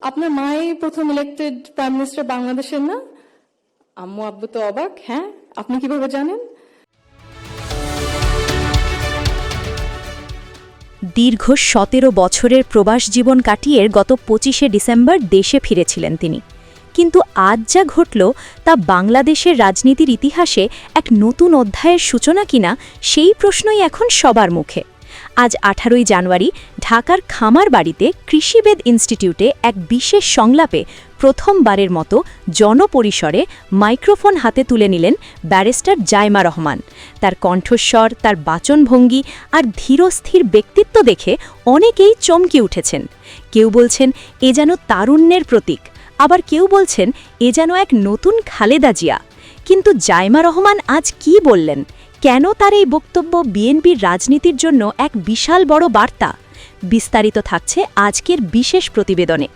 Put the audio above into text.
আপনার মাই প্রথম elected prime minister বাংলাদেশের না? আম্মু আব্বু তো অবাক। হ্যাঁ, আপনি কিভাবে জানেন? দীর্ঘ ১৭ বছরের প্রবাস জীবন কাটিয়ে গত ২৫শে ডিসেম্বর দেশে ফিরেছিলেন তিনি। কিন্তু আজ যা ঘটল তা বাংলাদেশের রাজনীতির ইতিহাসে এক নতুন অধ্যায়ের সূচনা কিনা সেই প্রশ্নই এখন সবার মুখে। আজ ১৮ই জানুয়ারি ঢাকার খামারবাড়িতে কৃষিবেদ ইনস্টিটিউটে এক বিশেষ সংলাপে প্রথমবারের মতো জনপরিসরে মাইক্রোফোন হাতে তুলে নিলেন ব্যারিস্টার জাইমা রহমান। তার কণ্ঠস্বর, তার বাচনভঙ্গি আর ধীরস্থির ব্যক্তিত্ব দেখে অনেকেই চমকে উঠেছেন। কেউ বলছেন এ যেন তারুণ্যের প্রতীক, আবার কেউ বলছেন এ যেন এক নতুন খালেদা জিয়া। কিন্তু জাইমা রহমান আজ কি বললেন? কেন তার এই বক্তব্য বিএনপির রাজনীতির জন্য এক বিশাল বড় বার্তা? বিস্তারিত থাকছে আজকের বিশেষ প্রতিবেদনে।